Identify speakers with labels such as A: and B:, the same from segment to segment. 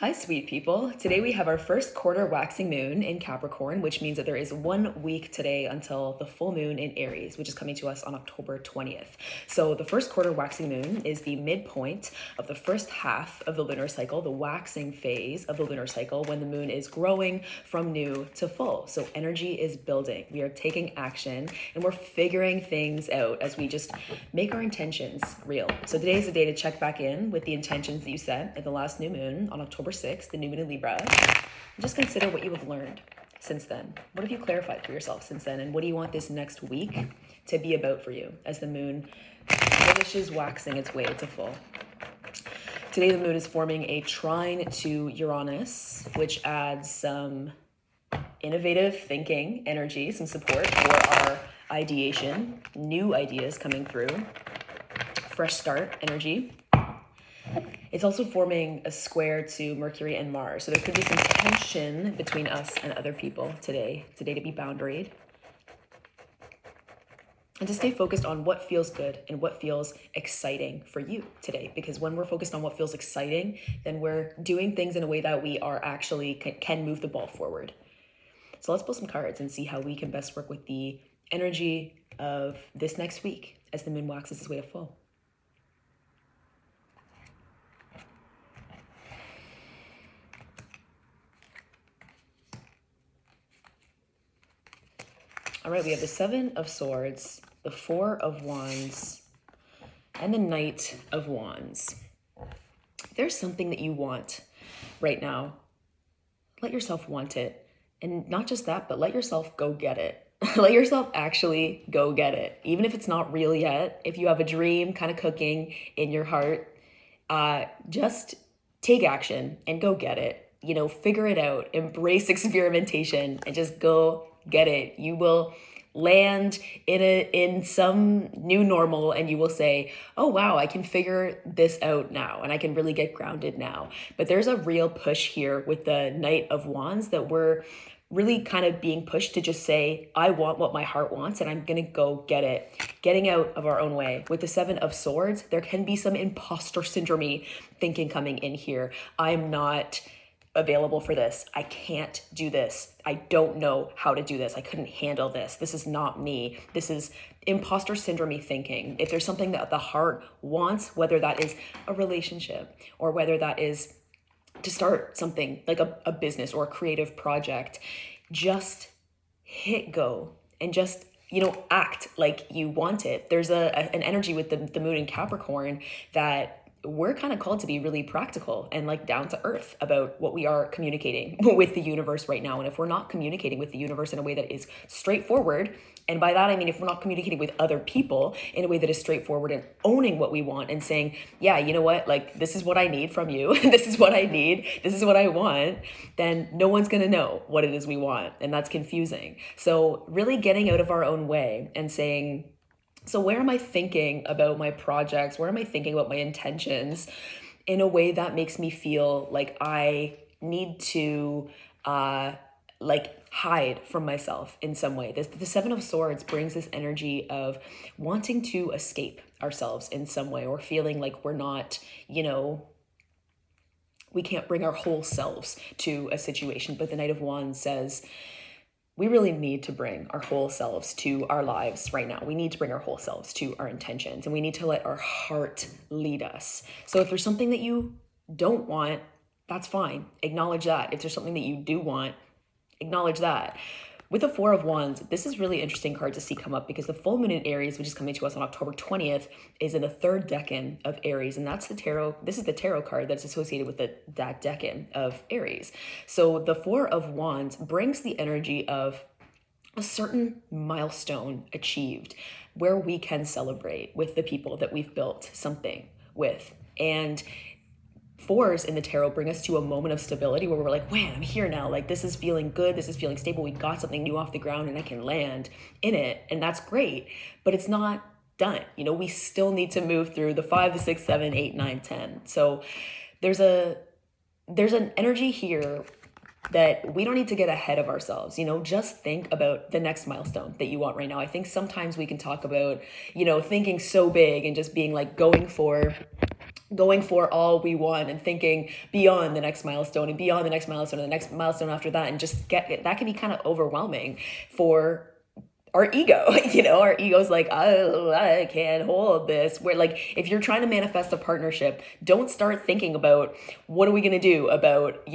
A: Hi, sweet people. Today we have our first quarter waxing moon in Capricorn, which means that there is 1 week today until the full moon in Aries, which is coming to us on October 20th. So the first quarter waxing moon is the midpoint of the first half of the lunar cycle, the waxing phase of the lunar cycle, when the moon is growing from new to full. So energy is building. We are taking action and we're figuring things out as we just make our intentions real. So today is the day to check back in with the intentions that you set at the last new moon on October 6th, the new moon in Libra. And just consider what you have learned since then. What have you clarified for yourself since then? And what do you want this next week to be about for you as the moon finishes waxing its way to full? Today, the moon is forming a trine to Uranus, which adds some innovative thinking energy, some support for our ideation, new ideas coming through, fresh start energy. It's also forming a square to Mercury and Mars. So there could be some tension between us and other people today to be boundaried. And to stay focused on what feels good and what feels exciting for you today. Because when we're focused on what feels exciting, then we're doing things in a way that we are actually can move the ball forward. So let's pull some cards and see how we can best work with the energy of this next week as the moon waxes its way to full. All right, we have the Seven of Swords, the Four of Wands, and the Knight of Wands. If there's something that you want right now, let yourself want it. And not just that, but let yourself go get it. Let yourself actually go get it. Even if it's not real yet, if you have a dream kind of cooking in your heart, just take action and go get it. Figure it out, embrace experimentation, and just go get it. You will land in some new normal and you will say, oh wow, I can figure this out now and I can really get grounded now. But there's a real push here with the Knight of Wands that we're really kind of being pushed to just say, I want what my heart wants and I'm gonna go get it. Getting out of our own way. With the Seven of Swords, there can be some imposter syndrome thinking coming in here. I'm not available for this. I can't do this. I don't know how to do this. I couldn't handle this. This is not me. This is imposter syndrome thinking. If there's something that the heart wants, whether that is a relationship or whether that is to start something like a business or a creative project, just hit go and just act like you want it. There's an energy with the moon in Capricorn that we're kind of called to be really practical and like down to earth about what we are communicating with the universe right now. And if we're not communicating with the universe in a way that is straightforward, and by that I mean if we're not communicating with other people in a way that is straightforward and owning what we want and saying, yeah, you know what, like this is what I need from you, this is what I need, this is what I want, then no one's gonna know what it is we want. And that's confusing. So really getting out of our own way and saying, so where am I thinking about my projects? Where am I thinking about my intentions in a way that makes me feel like I need to hide from myself in some way? The Seven of Swords brings this energy of wanting to escape ourselves in some way, or feeling like we're not, we can't bring our whole selves to a situation. But the Knight of Wands says, we really need to bring our whole selves to our lives right now. We need to bring our whole selves to our intentions, and we need to let our heart lead us. So if there's something that you don't want, that's fine. Acknowledge that. If there's something that you do want, acknowledge that. With the Four of Wands, this is really interesting card to see come up because the full moon in Aries, which is coming to us on October 20th, is in the third decan of Aries. And that's the tarot. This is the tarot card that's associated with that decan of Aries. So the Four of Wands brings the energy of a certain milestone achieved where we can celebrate with the people that we've built something with. And fours in the tarot bring us to a moment of stability where we're like, man, I'm here now. Like, this is feeling good. This is feeling stable. We got something new off the ground and I can land in it. And that's great, but it's not done. We still need to move through the 5, the 6, 7, 8, 9, 10. So there's an energy here that we don't need to get ahead of ourselves. Just think about the next milestone that you want right now. I think sometimes we can talk about, thinking so big and just being like going for going for all we want and thinking beyond the next milestone and beyond the next milestone and the next milestone after that, and just that can be kind of overwhelming for our ego. Our ego's like, oh, I can't hold this. Where, like, if you're trying to manifest a partnership, don't start thinking about what are we going to do about,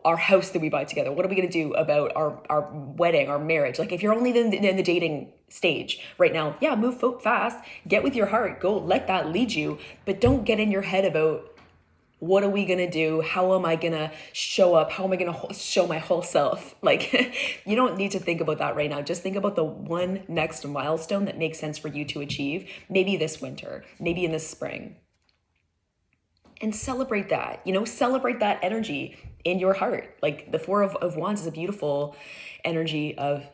A: our house that we buy together. What are we going to do about our wedding, our marriage? Like, if you're only in the dating stage right now, yeah, move fast, get with your heart, go let that lead you, but don't get in your head about what are we going to do? How am I going to show up? How am I going to show my whole self? Like, you don't need to think about that right now. Just think about the one next milestone that makes sense for you to achieve. Maybe this winter, maybe in the spring. And celebrate that, celebrate that energy in your heart. Like, the Four of Wands is a beautiful energy of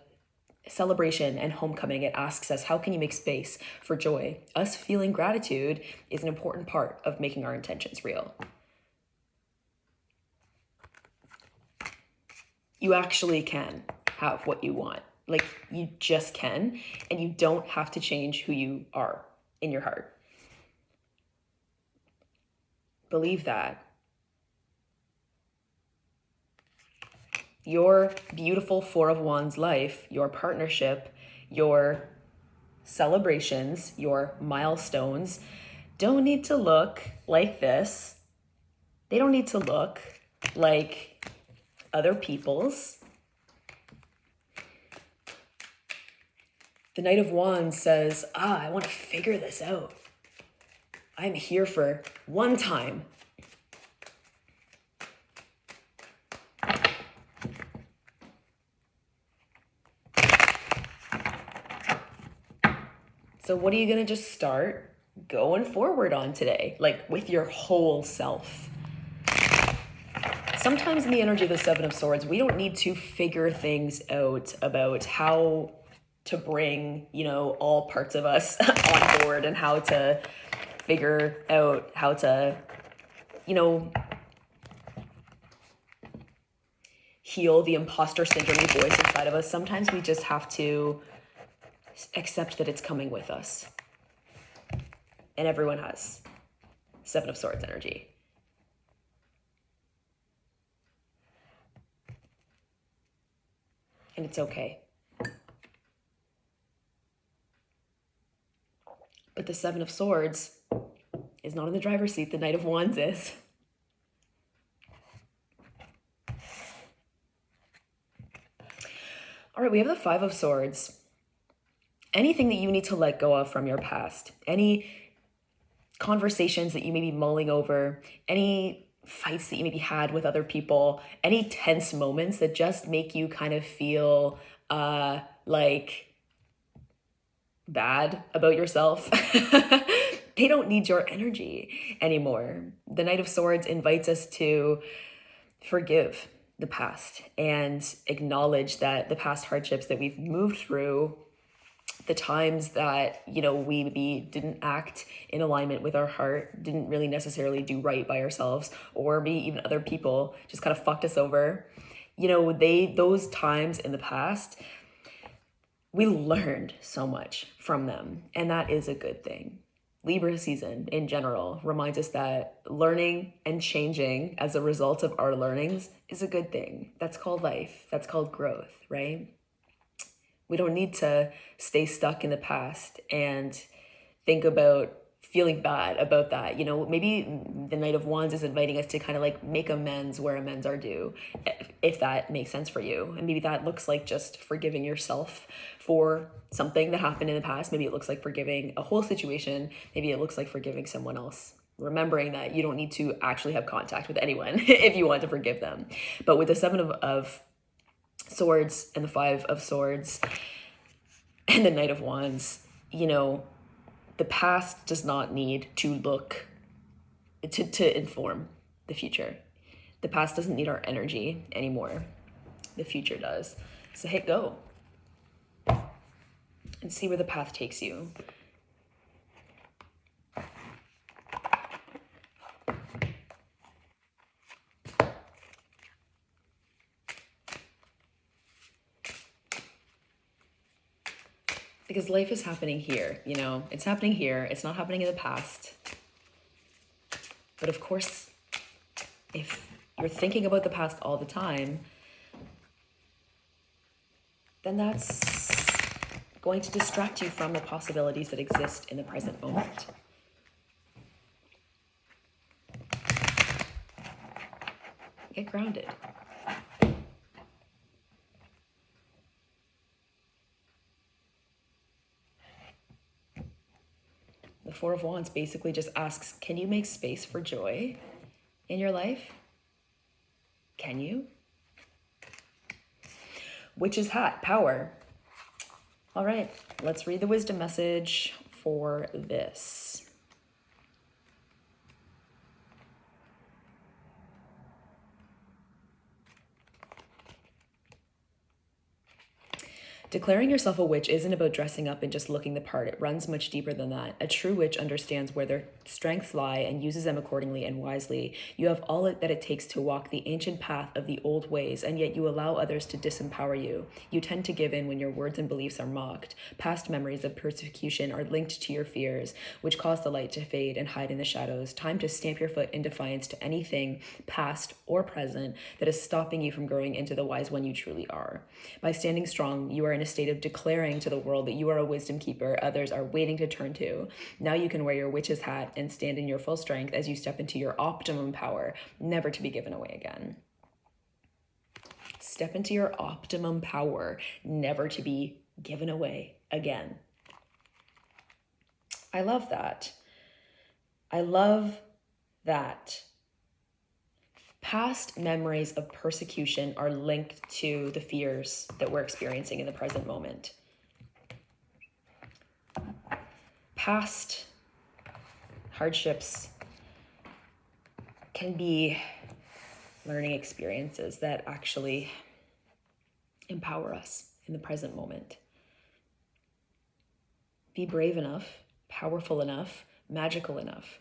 A: celebration and homecoming. It asks us, how can you make space for joy? Us feeling gratitude is an important part of making our intentions real. You actually can have what you want. Like, you just can, and you don't have to change who you are in your heart. Believe that. Your beautiful Four of Wands life, your partnership, your celebrations, your milestones don't need to look like this. They don't need to look like other people's. The Knight of Wands says, I want to figure this out. I'm here for one time. So what are you going to just start going forward on today? Like, with your whole self. Sometimes in the energy of the Seven of Swords, we don't need to figure things out about how to bring, all parts of us on board, and how to figure out how to, heal the imposter syndrome voice inside of us. Sometimes we just have to accept that it's coming with us. And everyone has Seven of Swords energy. And it's okay. But the Seven of Swords is not in the driver's seat. The Knight of Wands is. All right, we have the Five of Swords. Anything that you need to let go of from your past, any conversations that you may be mulling over, any fights that you maybe had with other people, any tense moments that just make you kind of feel like bad about yourself. They don't need your energy anymore. The Knight of Swords invites us to forgive the past and acknowledge that the past hardships that we've moved through, the times that, we maybe didn't act in alignment with our heart, didn't really necessarily do right by ourselves, or maybe even other people just kind of fucked us over. Those times in the past, we learned so much from them, and that is a good thing. Libra season in general reminds us that learning and changing as a result of our learnings is a good thing. That's called life. That's called growth, right? We don't need to stay stuck in the past and think about feeling bad about that. Maybe the Knight of Wands is inviting us to kind of like make amends where amends are due, if that makes sense for you. And maybe that looks like just forgiving yourself for something that happened in the past. Maybe it looks like forgiving a whole situation. Maybe it looks like forgiving someone else. Remembering that you don't need to actually have contact with anyone if you want to forgive them. But with the Seven of Swords and the Five of Swords and the Knight of Wands, the past does not need to look to inform the future. The past doesn't need our energy anymore. The future does. So hit go and see where the path takes you. Because life is happening here, it's happening here. It's not happening in the past. But of course, if you're thinking about the past all the time, then that's going to distract you from the possibilities that exist in the present moment. Get grounded. The Four of Wands basically just asks, can you make space for joy in your life? Can you? Witch's hat, power. All right, let's read the wisdom message for this. Declaring yourself a witch isn't about dressing up and just looking the part. It runs much deeper than that. A true witch understands where their strengths lie and uses them accordingly and wisely. You have all that it takes to walk the ancient path of the old ways, and yet you allow others to disempower you. You tend to give in when your words and beliefs are mocked. Past memories of persecution are linked to your fears, which cause the light to fade and hide in the shadows. Time to stamp your foot in defiance to anything, past or present, that is stopping you from growing into the wise one you truly are. By standing strong, you are in a state of declaring to the world that you are a wisdom keeper others are waiting to turn to. Now you can wear your witch's hat and stand in your full strength as you step into your optimum power, never to be given away again. Step into your optimum power, never to be given away again. I love that. I love that. Past memories of persecution are linked to the fears that we're experiencing in the present moment. Past hardships can be learning experiences that actually empower us in the present moment. Be brave enough, powerful enough, magical enough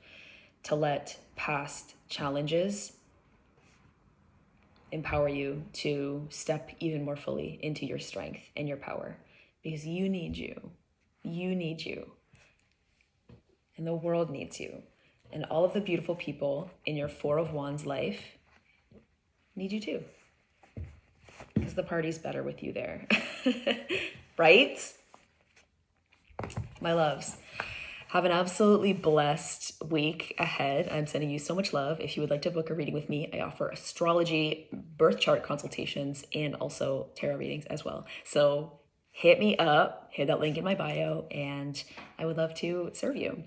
A: to let past challenges empower you to step even more fully into your strength and your power, because you need you. You need you. And the world needs you. And all of the beautiful people in your Four of Wands life need you too. Because the party's better with you there. Right? My loves. Have an absolutely blessed week ahead. I'm sending you so much love. If you would like to book a reading with me, I offer astrology, birth chart consultations, and also tarot readings as well. So hit me up, hit that link in my bio, and I would love to serve you.